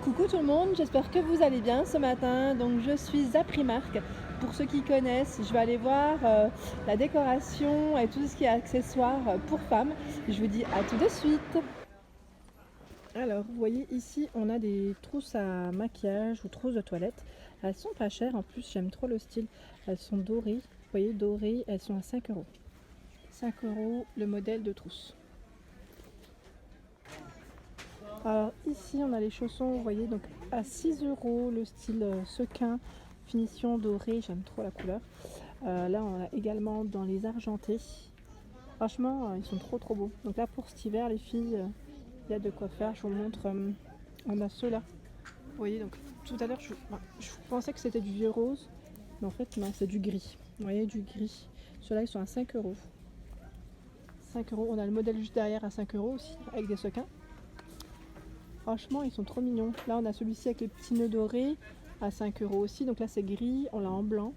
Coucou tout le monde, j'espère que vous allez bien ce matin. Donc je suis à Primark. Pour ceux qui connaissent, je vais aller voir la décoration et tout ce qui est accessoires pour femmes. Je vous dis à tout de suite. Alors vous voyez ici on a des trousses à maquillage ou trousses de toilette. Elles sont pas chères, en plus j'aime trop le style. Elles sont dorées, vous voyez dorées, elles sont à 5 euros. 5 euros le modèle de trousse. Alors ici on a les chaussons, vous voyez, donc à 6 euros le style sequin, finition dorée, j'aime trop la couleur. Là on a également dans les argentés. Franchement ils sont trop beaux. Donc là pour cet hiver les filles, il y a de quoi faire. Je vous montre, on a ceux-là. Vous voyez, donc tout à l'heure je pensais que c'était du vieux rose, mais en fait non, c'est du gris. Vous voyez, du gris. Ceux-là ils sont à 5 euros. 5 euros, on a le modèle juste derrière à 5 euros aussi, avec des sequins. Franchement, ils sont trop mignons. Là, on a celui-ci avec les petits nœuds dorés à 5 euros aussi. Donc là, c'est gris, on l'a en blanc.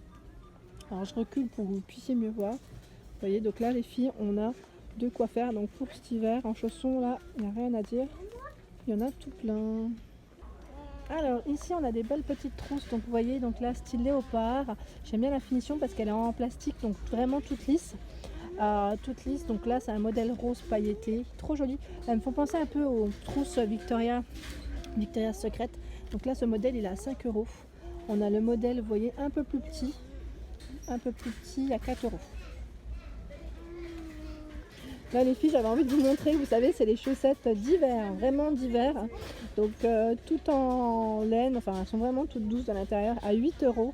Alors, je recule pour que vous puissiez mieux voir. Vous voyez, donc là, les filles, on a de quoi faire. Donc pour cet hiver, en chaussons, là, il n'y a rien à dire. Il y en a tout plein. Alors, ici, on a des belles petites trousses. Donc, vous voyez, donc là, style léopard. J'aime bien la finition parce qu'elle est en plastique, donc vraiment toute lisse. Toute lisse, donc là c'est un modèle rose pailleté, trop joli. Elles me font penser un peu aux trousses Victoria's Secret. Donc là ce modèle il est à 5 euros. On a le modèle, vous voyez, un peu plus petit à 4 euros. Là les filles, j'avais envie de vous montrer, vous savez, c'est les chaussettes d'hiver, vraiment d'hiver. Donc tout en laine, enfin elles sont vraiment toutes douces à l'intérieur, à 8 euros.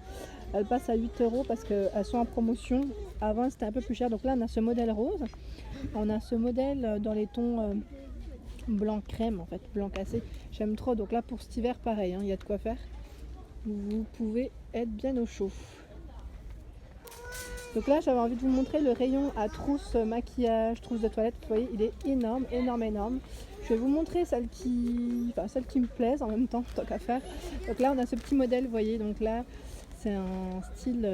Elles passent à 8 euros parce qu'elles sont en promotion. Avant c'était un peu plus cher. Donc là on a ce modèle rose. On a ce modèle dans les tons blanc crème, en fait, blanc cassé. J'aime trop. Donc là pour cet hiver pareil, hein, il y a de quoi faire. Vous pouvez être bien au chaud. Donc là j'avais envie de vous montrer le rayon à trousses maquillage, trousses de toilette. Vous voyez il est énorme. Je vais vous montrer celles qui me plaisent en même temps, tant qu'à faire. Donc là on a ce petit modèle, vous voyez, donc là c'est un style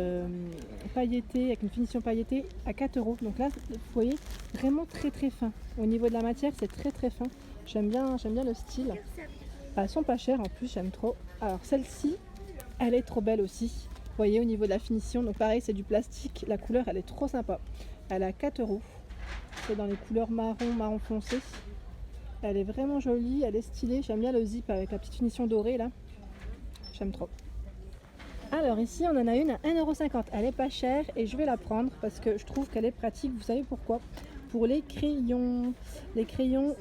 pailleté, avec une finition pailletée à 4 euros. Donc là, vous voyez, vraiment très fin. Au niveau de la matière, c'est très fin. J'aime bien le style. Elles sont pas chères en plus, j'aime trop. Alors celle-ci, elle est trop belle aussi. Vous voyez, au niveau de la finition, donc pareil, c'est du plastique. La couleur, elle est trop sympa. Elle est à 4 euros. C'est dans les couleurs marron foncé. Elle est vraiment jolie, elle est stylée. J'aime bien le zip avec la petite finition dorée là. J'aime trop. Alors ici on en a une à 1,50 €, elle est pas chère et je vais la prendre parce que je trouve qu'elle est pratique. Vous savez pourquoi? Pour les crayons ou les crayons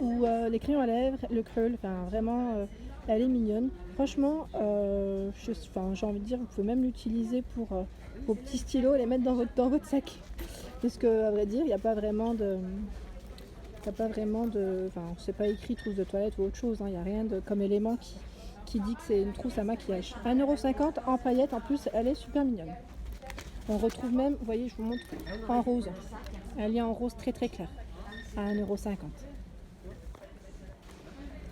à lèvres, le curl, enfin vraiment elle est mignonne. Franchement, j'ai envie de dire, vous pouvez même l'utiliser pour vos petits stylos et les mettre dans votre sac. Parce que à vrai dire, il n'y a pas vraiment de... Enfin, c'est pas écrit trousse de toilette ou autre chose, hein. Il n'y a rien de comme élément qui dit que c'est une trousse à maquillage. 1,50 € en paillettes, en plus elle est super mignonne. On retrouve même, vous voyez, je vous montre, en rose. Elle est en rose très clair, à 1,50 €.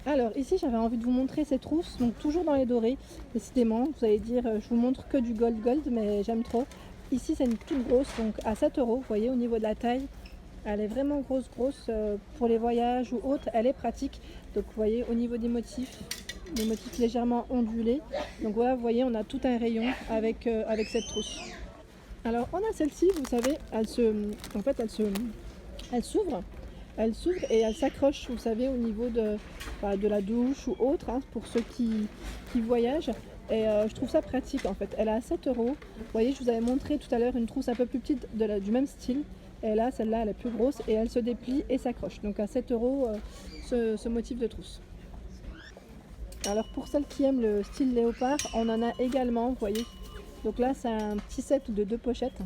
Alors ici j'avais envie de vous montrer ces trousses, donc toujours dans les dorés. Décidément, vous allez dire, je vous montre que du gold, mais j'aime trop. Ici c'est une toute grosse, donc à 7 €, vous voyez, au niveau de la taille. Elle est vraiment grosse pour les voyages ou autres, elle est pratique. Donc vous voyez au niveau des motifs légèrement ondulés. Donc voilà, vous voyez, on a tout un rayon avec cette trousse. Alors on a celle-ci, vous savez, elle s'ouvre et elle s'accroche, vous savez, au niveau de la douche ou autre, hein, pour ceux qui voyagent. Et je trouve ça pratique en fait. Elle est à 7 €. Vous voyez, je vous avais montré tout à l'heure une trousse un peu plus petite du même style. Et là, celle-là, elle est plus grosse et elle se déplie et s'accroche. Donc à 7 € ce motif de trousse. Alors pour celles qui aiment le style léopard, on en a également, vous voyez. Donc là, c'est un petit set de 2 pochettes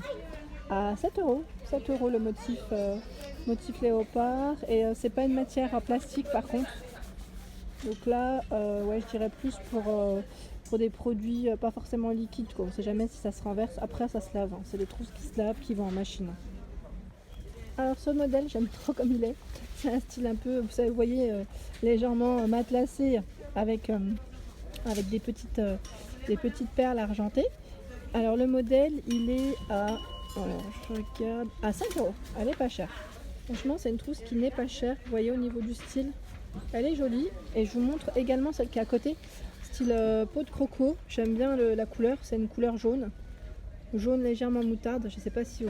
à 7 €. 7 € le motif léopard. Et c'est pas une matière en plastique par contre. Donc là, ouais, je dirais plus pour des produits pas forcément liquides, quoi. On sait jamais si ça se renverse. Après, ça se lave, hein. C'est des trousses qui se lavent, qui vont en machine. Alors ce modèle, j'aime trop comme il est. C'est un style un peu, vous voyez, légèrement matelassé avec des petites perles argentées. Alors le modèle, il est à 5 €. Elle est pas chère. Franchement, c'est une trousse qui n'est pas chère. Vous voyez, au niveau du style, elle est jolie. Et je vous montre également celle qui est à côté. style peau de croco. J'aime bien la couleur, c'est une couleur jaune. Jaune légèrement moutarde. Je sais pas si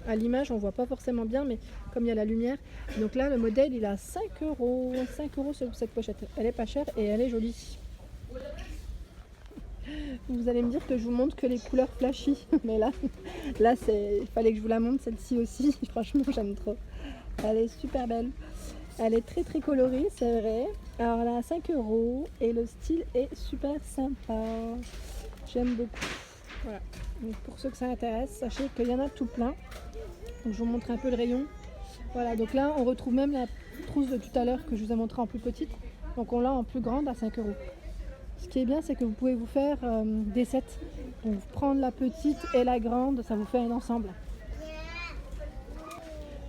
à l'image on voit pas forcément bien, mais comme il y a la lumière. Donc là le modèle il a 5 euros. 5 euros sur cette pochette. Elle est pas chère et elle est jolie. Vous allez me dire que je vous montre que les couleurs flashy. Mais là il fallait que je vous la montre celle-ci aussi. Franchement j'aime trop. Elle est super belle. Elle est très très colorée, c'est vrai. Alors elle a 5 euros et le style est super sympa. J'aime beaucoup. Voilà. Donc pour ceux que ça intéresse, sachez qu'il y en a tout plein. Donc je vous montre un peu le rayon. Voilà, donc là on retrouve même la trousse de tout à l'heure que je vous ai montré en plus petite. Donc on l'a en plus grande à 5 euros. Ce qui est bien, c'est que vous pouvez vous faire des sets. Donc prendre la petite et la grande, ça vous fait un ensemble.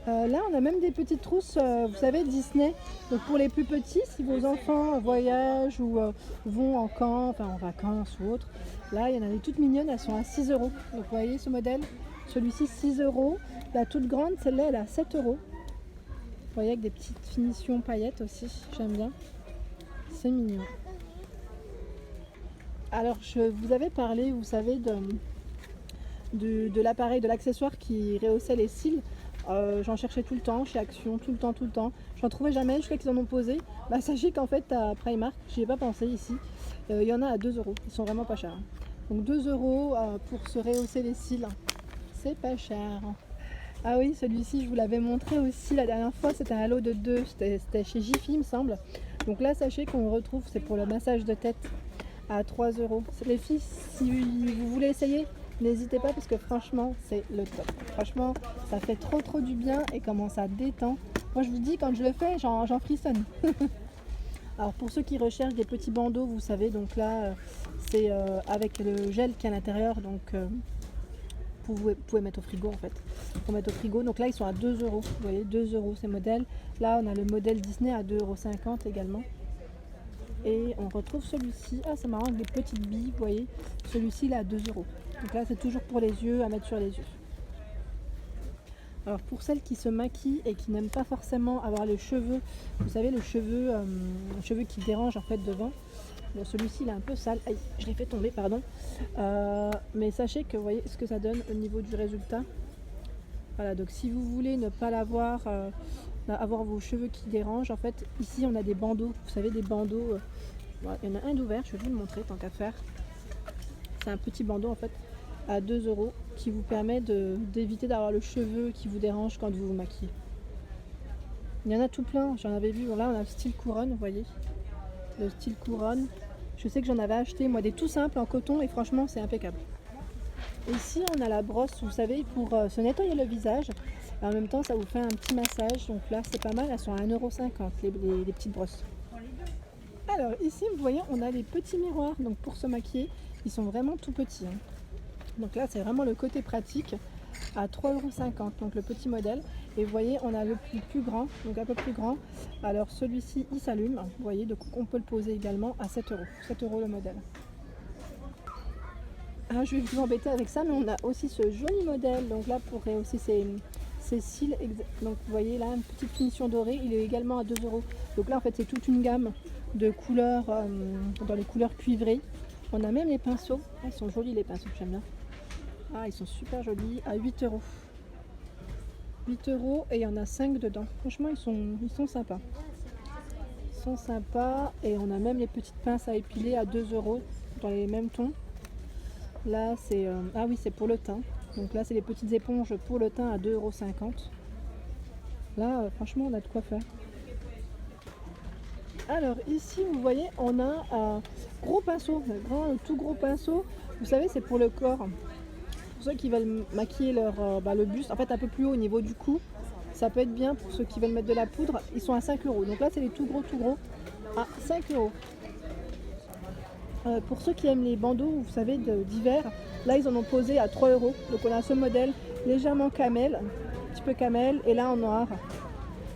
Là on a même des petites trousses, vous savez, Disney. Donc pour les plus petits, si vos enfants voyagent ou vont en camp, enfin en vacances ou autre, là il y en a des toutes mignonnes, elles sont à 6 euros. Donc vous voyez ce modèle, celui-ci 6 euros. La toute grande, celle-là elle est à 7 euros. Vous voyez avec des petites finitions paillettes aussi, j'aime bien. C'est mignon. Alors je vous avais parlé, vous savez, de l'appareil, de l'accessoire qui rehaussait les cils. J'en cherchais tout le temps chez Action, tout le temps. J'en trouvais jamais, jusqu'à qu'ils en ont posé. Bah, sachez qu'en fait à Primark, j'y ai pas pensé ici. Il y en a à 2 euros, ils sont vraiment pas chers. Donc 2 euros pour se rehausser les cils, c'est pas cher. Ah oui, celui-ci je vous l'avais montré aussi la dernière fois, c'était un lot de 2, c'était chez Jiffy il me semble. Donc là sachez qu'on retrouve, c'est pour le massage de tête à 3 euros. Les filles, si vous voulez essayer, n'hésitez pas parce que franchement c'est le top. Franchement ça fait trop du bien et comment ça détend. Moi je vous dis quand je le fais j'en frissonne. Alors pour ceux qui recherchent des petits bandeaux, vous savez, donc là c'est avec le gel qui est à l'intérieur, donc vous pouvez mettre au frigo en fait. Pour mettre au frigo, donc là ils sont à 2 euros. Vous voyez 2 euros ces modèles. Là on a le modèle Disney à 2,50 euros également. Et on retrouve celui-ci, ah c'est marrant, avec des petites billes, vous voyez, celui-ci il est à 2 euros. Donc là c'est toujours pour les yeux, à mettre sur les yeux. Alors pour celles qui se maquillent et qui n'aiment pas forcément avoir les cheveux, vous savez le cheveu qui dérange en fait devant. Bon celui-ci il est un peu sale, aïe je l'ai fait tomber pardon. Mais sachez que vous voyez ce que ça donne au niveau du résultat. Voilà, donc si vous voulez ne pas l'avoir, avoir vos cheveux qui dérangent, en fait ici on a des bandeaux, vous savez des bandeaux, voilà, il y en a un d'ouvert, je vais vous le montrer tant qu'à faire. C'est un petit bandeau en fait à 2 euros qui vous permet d'éviter d'avoir le cheveu qui vous dérange quand vous vous maquillez. Il y en a tout plein, j'en avais vu, là on a le style couronne, vous voyez, le style couronne. Je sais que j'en avais acheté moi des tout simples en coton et franchement c'est impeccable. Ici on a la brosse, vous savez, pour se nettoyer le visage. Et en même temps ça vous fait un petit massage, donc là c'est pas mal, elles sont à 1,50 € les petites brosses. Alors ici vous voyez on a les petits miroirs, donc pour se maquiller, ils sont vraiment tout petits. Donc là c'est vraiment le côté pratique à 3,50 €, donc le petit modèle. Et vous voyez on a le plus grand, donc un peu plus grand. Alors celui-ci il s'allume, vous voyez, donc on peut le poser également à 7 €. 7 € le modèle. Ah, je vais vous embêter avec ça, mais on a aussi ce joli modèle, donc là pour rehausser ses cils, donc vous voyez là une petite finition dorée, il est également à 2 €. Donc là en fait c'est toute une gamme de couleurs, dans les couleurs cuivrées. On a même les pinceaux, ah, ils sont jolis les pinceaux, j'aime bien. Ah, ils sont super jolis, à 8 €. 8 € et il y en a 5 dedans. Franchement ils sont sympas. Ils sont sympas et on a même les petites pinces à épiler à 2 € dans les mêmes tons. Là c'est ah oui, c'est pour le teint. Donc là c'est les petites éponges pour le teint à 2,50 €. Là franchement on a de quoi faire. Alors ici vous voyez on a un gros pinceau, un tout gros pinceau. Vous savez c'est pour le corps. Pour ceux qui veulent maquiller le buste, en fait un peu plus haut au niveau du cou. Ça peut être bien pour ceux qui veulent mettre de la poudre. Ils sont à 5 €. Donc là c'est les tout gros à 5 €. Pour ceux qui aiment les bandeaux, vous savez, d'hiver, là ils en ont posé à 3 €. Donc on a ce modèle légèrement camel, un petit peu camel, et là en noir.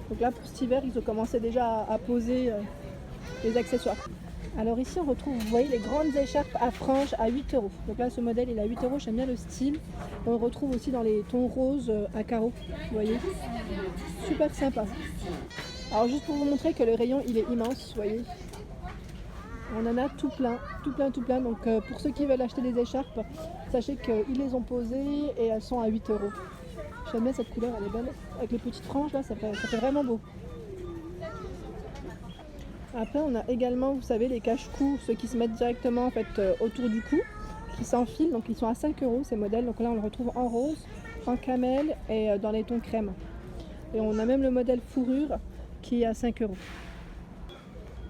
Donc là pour cet hiver, ils ont commencé déjà à poser les accessoires. Alors ici on retrouve, vous voyez, les grandes écharpes à franges à 8 €. Donc là ce modèle il est à 8 €, j'aime bien le style. On le retrouve aussi dans les tons roses à carreaux, vous voyez. Super sympa. Alors juste pour vous montrer que le rayon il est immense, vous voyez. On en a tout plein, tout plein, tout plein. Donc pour ceux qui veulent acheter des écharpes, sachez qu'ils les ont posées et elles sont à 8 euros. J'aime bien cette couleur, elle est belle. Avec les petites franges là, ça fait vraiment beau. Après on a également, vous savez, les cache-cou, ceux qui se mettent directement en fait autour du cou, qui s'enfilent. Donc ils sont à 5 euros ces modèles. Donc là on le retrouve en rose, en camel et dans les tons crème. Et on a même le modèle fourrure qui est à 5 euros.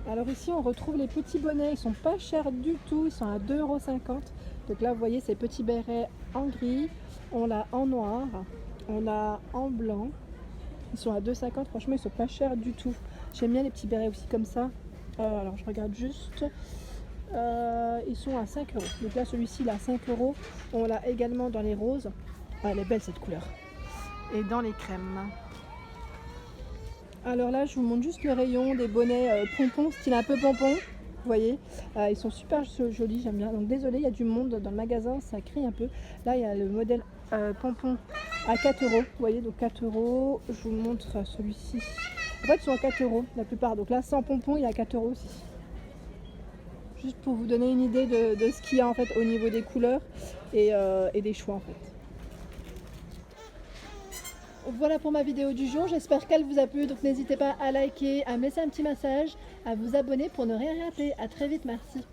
Alors ici on retrouve les petits bonnets, ils sont pas chers du tout, ils sont à 2,50 euros. Donc là vous voyez ces petits bérets en gris, on l'a en noir, on l'a en blanc, ils sont à 2,50 €, franchement ils sont pas chers du tout. J'aime bien les petits bérets aussi comme ça, alors je regarde juste, ils sont à 5 euros. Donc là celui-ci il est à 5 euros, on l'a également dans les roses, elle est belle cette couleur, et dans les crèmes. Alors là, je vous montre juste le rayon des bonnets pompons, style un peu pompon. Vous voyez, ils sont super jolis, j'aime bien. Donc désolé, il y a du monde dans le magasin, ça crie un peu. Là, il y a le modèle pompon à 4 euros. Vous voyez, donc 4 euros. Je vous montre celui-ci. En fait, ils sont à 4 euros la plupart. Donc là, sans pompon, il y a 4 euros aussi. Juste pour vous donner une idée de ce qu'il y a en fait au niveau des couleurs et des choix en fait. Voilà pour ma vidéo du jour, j'espère qu'elle vous a plu, donc n'hésitez pas à liker, à me laisser un petit message, à vous abonner pour ne rien rater. À très vite, merci.